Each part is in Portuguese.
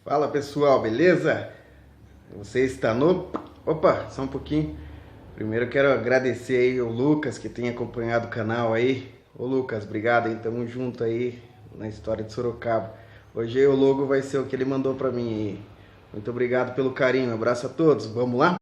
Fala pessoal, beleza? Você está no... Opa, só um pouquinho. Primeiro eu quero agradecer aí o Lucas que tem acompanhado o canal aí. Ô Lucas, obrigado aí, tamo junto aí na história de Sorocaba. Hoje aí o logo vai ser o que ele mandou pra mim aí. Muito obrigado pelo carinho, um abraço a todos, vamos lá?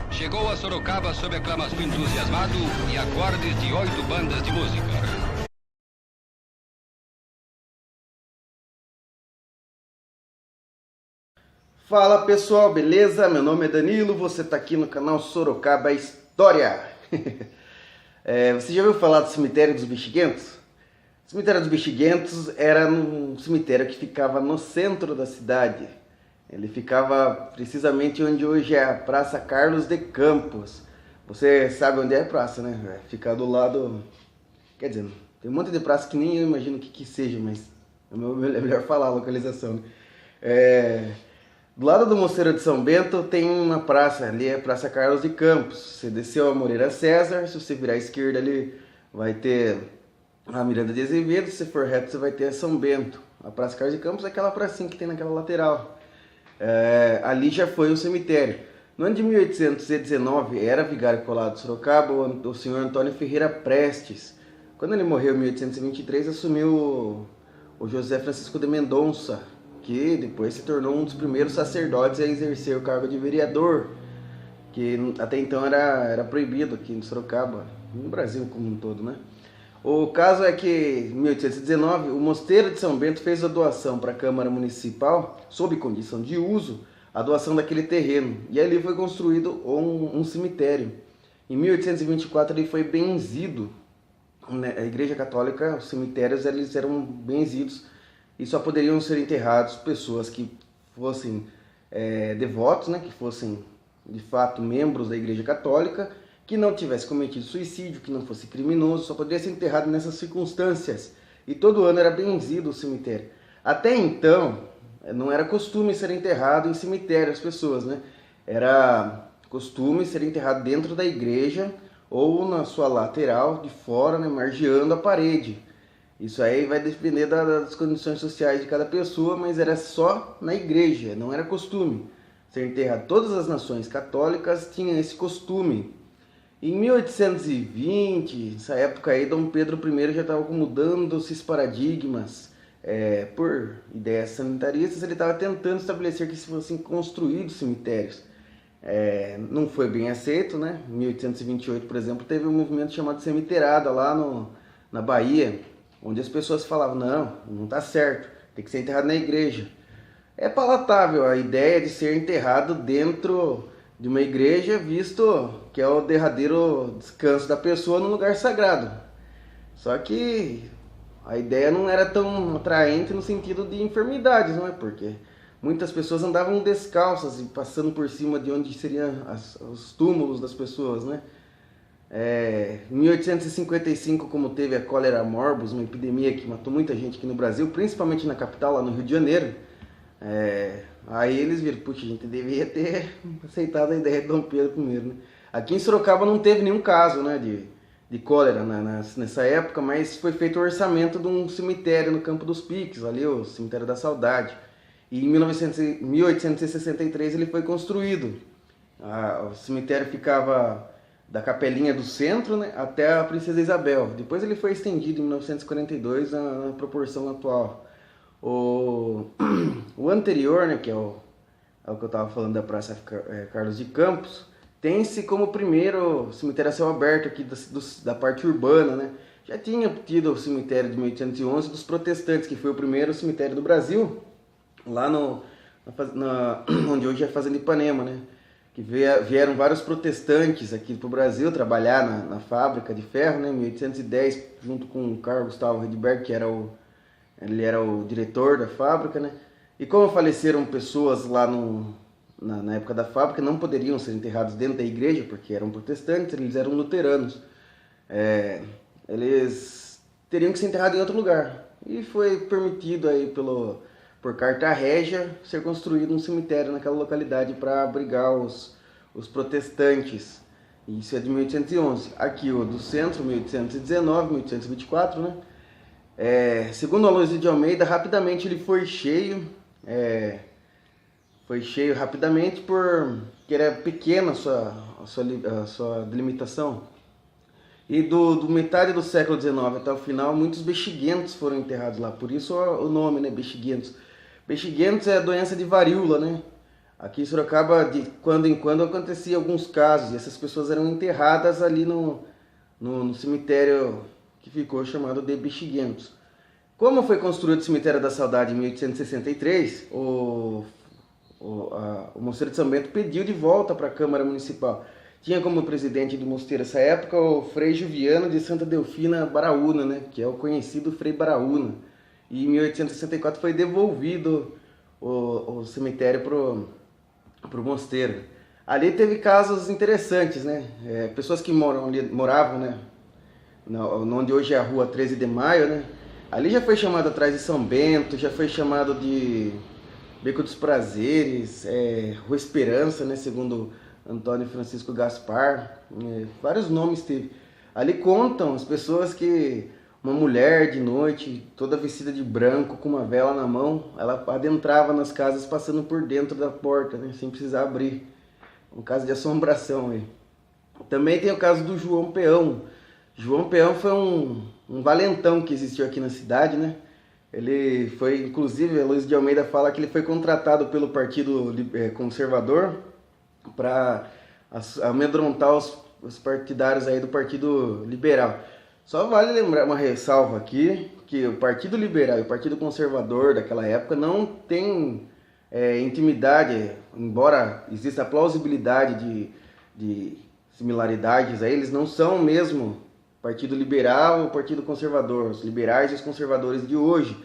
Chegou a Sorocaba sob aclamação entusiasmado e acordes de 8 bandas de música. Fala pessoal, beleza? Meu nome é Danilo, você tá aqui no canal Sorocaba História. Você já ouviu falar do cemitério dos Bexiguentos? O cemitério dos Bexiguentos era um cemitério que ficava no centro da cidade. Ele ficava precisamente onde hoje é a Praça Carlos de Campos. Você sabe onde é a praça, né? Fica do lado... Quer dizer, tem um monte de praça que nem eu imagino o que seja, mas é melhor falar a localização, né? Do lado do Mosteiro de São Bento tem uma praça, ali é a Praça Carlos de Campos. Você desceu a Moreira César, se você virar à esquerda ali vai ter a Miranda de Azevedo, se for reto você vai ter a São Bento. A Praça Carlos de Campos é aquela pracinha que tem naquela lateral. Ali já foi o cemitério. No ano de 1819 era vigário colado de Sorocaba o senhor Antônio Ferreira Prestes. Quando ele morreu em 1823 assumiu o José Francisco de Mendonça, que depois se tornou um dos primeiros sacerdotes a exercer o cargo de vereador, que até então era proibido aqui em Sorocaba, no Brasil como um todo, né? O caso é que, em 1819, o Mosteiro de São Bento fez a doação para a Câmara Municipal, sob condição de uso, a doação daquele terreno, e ali foi construído um cemitério. Em 1824 ele foi benzido, né? A Igreja Católica, os cemitérios eles eram benzidos, e só poderiam ser enterrados pessoas que fossem devotos, né, que fossem de fato membros da Igreja Católica, que não tivesse cometido suicídio, que não fosse criminoso, só poderia ser enterrado nessas circunstâncias. E todo ano era benzido o cemitério. Até então, não era costume ser enterrado em cemitério as pessoas, né? Era costume ser enterrado dentro da igreja ou na sua lateral, de fora, né, margeando a parede. Isso aí vai depender das condições sociais de cada pessoa, mas era só na igreja, não era costume ser enterrado. Todas as nações católicas tinham esse costume. Em 1820, nessa época aí, Dom Pedro I já estava mudando esses paradigmas. Por ideias sanitaristas, ele estava tentando estabelecer que se fossem construídos cemitérios. Não foi bem aceito, né? Em 1828, por exemplo, teve um movimento chamado Cemiteirada lá na Bahia, onde as pessoas falavam, não está certo, tem que ser enterrado na igreja. É palatável a ideia de ser enterrado dentro de uma igreja, visto que é o derradeiro descanso da pessoa num lugar sagrado. Só que a ideia não era tão atraente no sentido de enfermidades, não é? Porque muitas pessoas andavam descalças e passando por cima de onde seriam os túmulos das pessoas, né? Em 1855, como teve a cólera morbus, uma epidemia que matou muita gente aqui no Brasil, principalmente na capital, lá no Rio de Janeiro, aí eles viram, puxa, a gente devia ter aceitado a ideia de Dom Pedro I, né? Aqui em Sorocaba não teve nenhum caso, né, de cólera nessa época, mas foi feito o orçamento de um cemitério no Campo dos Piques, ali o Cemitério da Saudade. E em 1863 ele foi construído. O cemitério ficava da Capelinha do Centro, né, até a Princesa Isabel. Depois ele foi estendido em 1942 na proporção atual. O anterior, né, que é o que eu estava falando da Praça Carlos de Campos, tem-se como primeiro cemitério a céu aberto aqui da parte urbana, né? Já tinha tido o cemitério de 1811 dos protestantes, que foi o primeiro cemitério do Brasil, lá onde hoje é a Fazenda Ipanema, né? Que vieram vários protestantes aqui para o Brasil trabalhar na fábrica de ferro, né, em 1810, junto com o Carlos Gustavo Redberg, que ele era o diretor da fábrica, né? E como faleceram pessoas lá na época da fábrica, não poderiam ser enterrados dentro da igreja, porque eram protestantes, eles eram luteranos. Eles teriam que ser enterrados em outro lugar. E foi permitido aí por carta régia ser construído um cemitério naquela localidade para abrigar os protestantes. Isso é de 1811. Aqui o do centro, 1819, 1824, né? Segundo Aloysio de Almeida, rapidamente ele foi cheio. foi cheio rapidamente porque era pequena a sua delimitação. E do metade do século XIX até o final, muitos bexiguentos foram enterrados lá. Por isso o nome, né, bexiguentos. Bexiguentos é a doença de varíola, né? Aqui em Sorocaba, de quando em quando, acontecia alguns casos. E essas pessoas eram enterradas ali no cemitério que ficou chamado de Bexiguentos. Como foi construído o Cemitério da Saudade em 1863, o Mosteiro de São Bento pediu de volta para a Câmara Municipal. Tinha como presidente do mosteiro nessa época o Frei Juviano de Santa Delfina Baraúna, né, que é o conhecido Frei Baraúna. E em 1864 foi devolvido o cemitério para o mosteiro. Ali teve casos interessantes, né? Pessoas que moravam, né, onde hoje é a rua 13 de Maio, né? Ali já foi chamado atrás de São Bento, já foi chamado de Beco dos Prazeres, Rua Esperança, né, segundo Antônio Francisco Gaspar, vários nomes teve. Ali contam as pessoas que uma mulher de noite, toda vestida de branco, com uma vela na mão, ela adentrava nas casas passando por dentro da porta, né, sem precisar abrir. Um caso de assombração aí. Também tem o caso do João Peão. João Peão foi um valentão que existiu aqui na cidade, né? Ele foi, inclusive, a Luiz de Almeida fala que ele foi contratado pelo Partido Conservador para amedrontar os partidários aí do Partido Liberal. Só vale lembrar uma ressalva aqui, que o Partido Liberal e o Partido Conservador daquela época não tem intimidade, embora exista a plausibilidade de similaridades, aí eles não são mesmo Partido Liberal ou Partido Conservador, os liberais e os conservadores de hoje.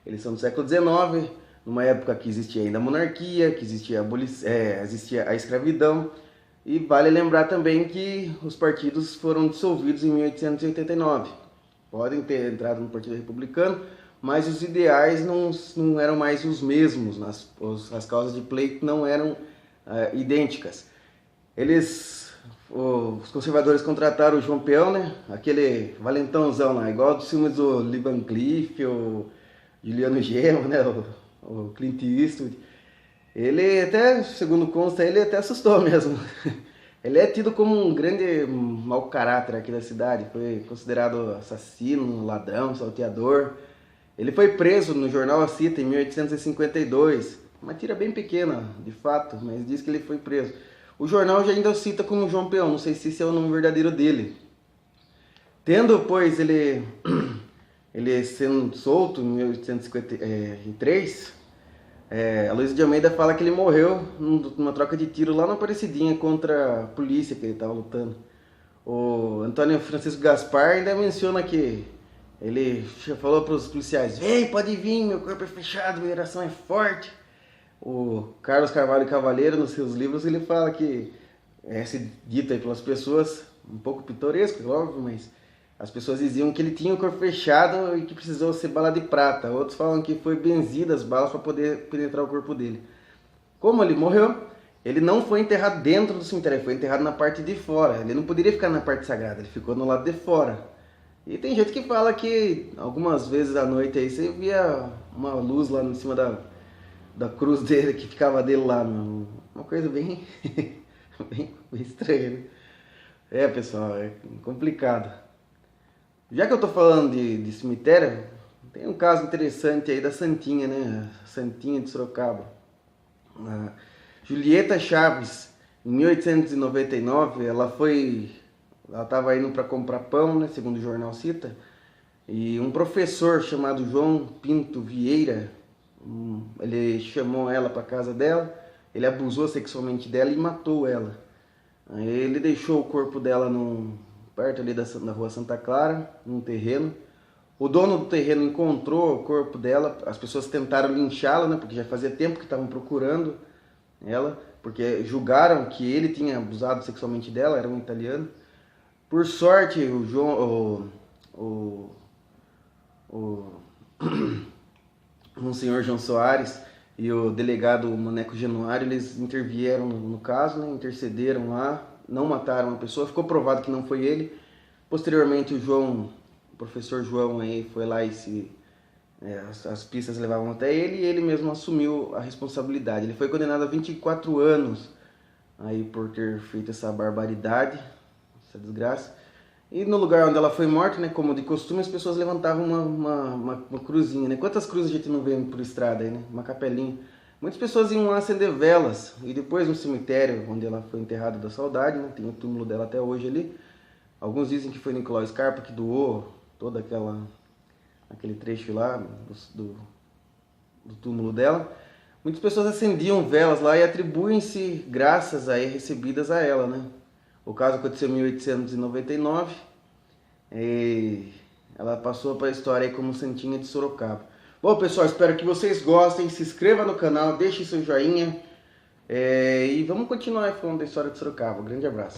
Eles são do século XIX, numa época que existia ainda a monarquia, que existia a escravidão. E vale lembrar também que os partidos foram dissolvidos em 1889. Podem ter entrado no Partido Republicano, mas os ideais não eram mais os mesmos, as causas de pleito não eram idênticas. Os conservadores contrataram o João Peão, né? Aquele valentãozão lá, igual dos filmes do Lee Van Cleef, o Juliano Gemo, né? O Clint Eastwood. Ele até, segundo consta, ele até assustou mesmo. Ele é tido como um grande mau caráter aqui da cidade, foi considerado assassino, ladrão, salteador. Ele foi preso no jornal A Cita em 1852, uma tira bem pequena, de fato, mas diz que ele foi preso. O jornal já ainda o cita como João Peão, não sei se esse é o nome verdadeiro dele. Tendo, pois, ele sendo solto em 1853, a Luiz de Almeida fala que ele morreu numa troca de tiro lá na Aparecidinha contra a polícia que ele estava lutando. O Antônio Francisco Gaspar ainda menciona que ele falou para os policiais: "Vem, pode vir, meu corpo é fechado, minha oração é forte." O Carlos Carvalho Cavaleiro, nos seus livros, ele fala que esse dito aí pelas pessoas, um pouco pitoresco, óbvio, mas as pessoas diziam que ele tinha o corpo fechado e que precisou ser bala de prata. Outros falam que foi benzida as balas para poder penetrar o corpo dele. Como ele morreu, ele não foi enterrado dentro do cemitério, ele foi enterrado na parte de fora. Ele não poderia ficar na parte sagrada, ele ficou no lado de fora. E tem gente que fala que algumas vezes à noite aí você via uma luz lá em cima da cruz dele, que ficava dele lá. Uma coisa bem, bem estranha, né? Pessoal, é complicado. Já que eu tô falando de cemitério, tem um caso interessante aí da Santinha, né? A Santinha de Sorocaba. A Julieta Chaves, em 1899, ela estava indo para comprar pão, né? Segundo o jornal cita, e um professor chamado João Pinto Vieira, ele chamou ela para casa dela, ele abusou sexualmente dela e matou ela. Aí ele deixou o corpo dela perto ali da rua Santa Clara, num terreno. O dono do terreno encontrou o corpo dela, as pessoas tentaram linchá-la, né, porque já fazia tempo que estavam procurando ela, porque julgaram que ele tinha abusado sexualmente dela, era um italiano. Por sorte, o senhor João Soares e o delegado Maneco Januário, eles intervieram no caso, né, intercederam lá, não mataram a pessoa, ficou provado que não foi ele. Posteriormente o professor João aí foi lá e As pistas levavam até ele e ele mesmo assumiu a responsabilidade. Ele foi condenado a 24 anos aí por ter feito essa barbaridade, essa desgraça. E no lugar onde ela foi morta, né, como de costume, as pessoas levantavam uma cruzinha, né? Quantas cruzes a gente não vê por estrada aí, né? Uma capelinha. Muitas pessoas iam lá acender velas. E depois no cemitério onde ela foi enterrada da saudade, né? Tem o túmulo dela até hoje ali. Alguns dizem que foi Nicolau Scarpa que doou toda aquele trecho lá do túmulo dela. Muitas pessoas acendiam velas lá e atribuem-se graças aí recebidas a ela, né? O caso aconteceu em 1899 e ela passou para a história aí como Santinha de Sorocaba. Bom, pessoal, espero que vocês gostem. Se inscreva no canal, deixe seu joinha e vamos continuar falando da história de Sorocaba. Um grande abraço.